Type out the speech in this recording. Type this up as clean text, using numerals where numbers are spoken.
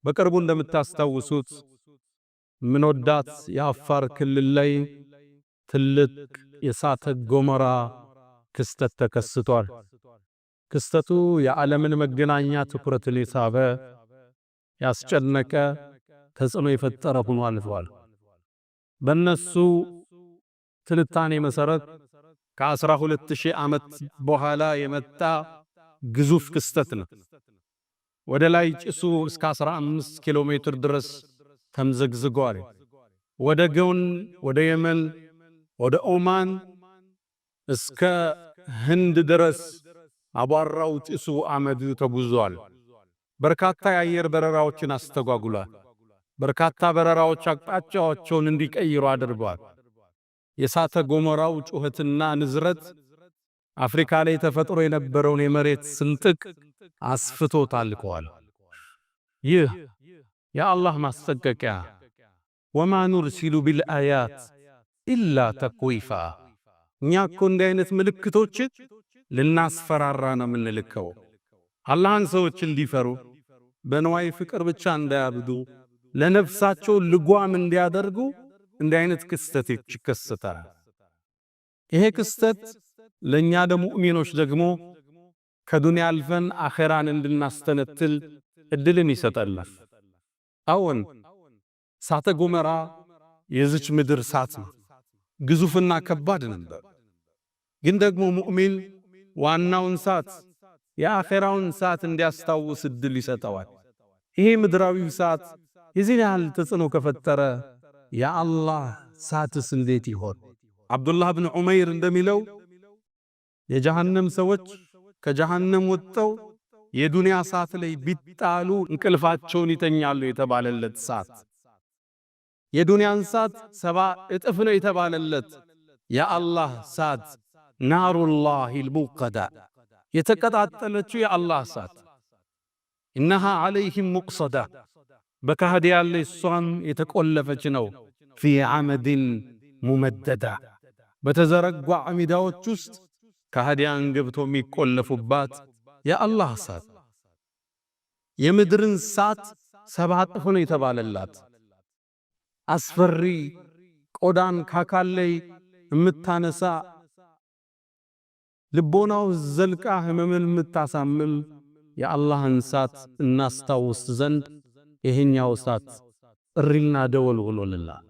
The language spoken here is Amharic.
በቅርቡ እንደምታስታውሱት ምንወዳት የአፋር ክልል ላይ ትልቅ የእሳተ ገሞራ ክስተት ተከስቷል። ክስተቱ የዓለምን መገናኛ ትኩረትን የሳበ ያስጨነቀ ተጽዕኖ የፈጠረ ሆኖ አልፏል። በእነሱ ትንታኔ መሰረት ከ12000 ዓመት በኋላ የመጣ ግዙፍ ክስተት ነው። ወደ ላይ ጭሱ እስከ 15 ኪሎ ሜትር ድረስ ተምዘግዝጓል። ወደ ጎን ወደ የመን ወደ ኦማን እስከ ህንድ ድረስ አቧራው ጭሱ አመዱ ተጉዟል። በርካታ የአየር በረራዎችን አስተጓጉሏል። በርካታ በረራዎች አቅጣጫቸውን እንዲቀይሩ አድርጓል። የእሳተ ገሞራው ጩኸትና ንዝረት አፍሪካ ላይ ተፈጥሮ የነበረውን የመሬት ስንጥቅ አስፍቶ ታልቀዋል። ይህ የአላህ ማስጠንቀቂያ ወማ ኑርሲሉ ቢልአያት ኢላ ተኽዊፋ። እኛ እኮ እንዲህ አይነት ምልክቶችን ልናስፈራራ ነው የምንልከው። አላህን ሰዎች እንዲፈሩ በንዋይ ፍቅር ብቻ እንዳያብዱ ለነፍሳቸው ልጓም እንዲያደርጉ እንዲህ አይነት ክስተቶች ይከሰታል። ይሄ ክስተት ለኛ ለሙእሚኖች ደግሞ ከዱንያ አልፈን አኺራን እንድናስተነትል እድልን ይሰጣል። አዎን እሳተ ገሞራ የዚች ምድር እሳት ነው። ግዙፍና ከባድ ነበር። ግን ደግሞ ሙእሚን ዋናውን እሳት የአኺራውን እሳት እንዲያስታውስ እድል ይሰጠዋል። ይሄ ምድራዊው እሳት የዚህን ያህል ተጽዕኖ ከፈጠረ የአላህ እሳትስ እንዴት ይሆን? አብዱላህ ብን ዑመይር እንደሚለው የጀሃነም ሰዎች ከጀሃነም ወጥተው የዱንያ እሳት ላይ ቢጣሉ እንቅልፋቸውን ይተኛሉ የተባለለት እሳት፣ የዱንያን እሳት 70 እጥፍ ነው የተባለለት የአላህ እሳት ናሩላሂል ሙቀዳ የተቀጣጠለችው የአላህ እሳት ኢነሃ ዐለይሂም ሙቅሰዳ በካህዲያን ላይ እሷም የተቆለፈች ነው። ፊ ዐመድን ሙመደዳ በተዘረጓ አሚዳዎች ውስጥ ካህዲያን ገብቶ የሚቆለፉባት የአላህ እሳት የምድርን እሳት 7 እጥፍ ነው የተባለላት አስፈሪ ቆዳን ከአካል ላይ የምታነሳ ልቦናው ዘልቃ ህመምን የምታሳምም የአላህን እሳት እናስታውስ ዘንድ ይሄኛው እሳት ጥሪና ደወል ሆኖልናል።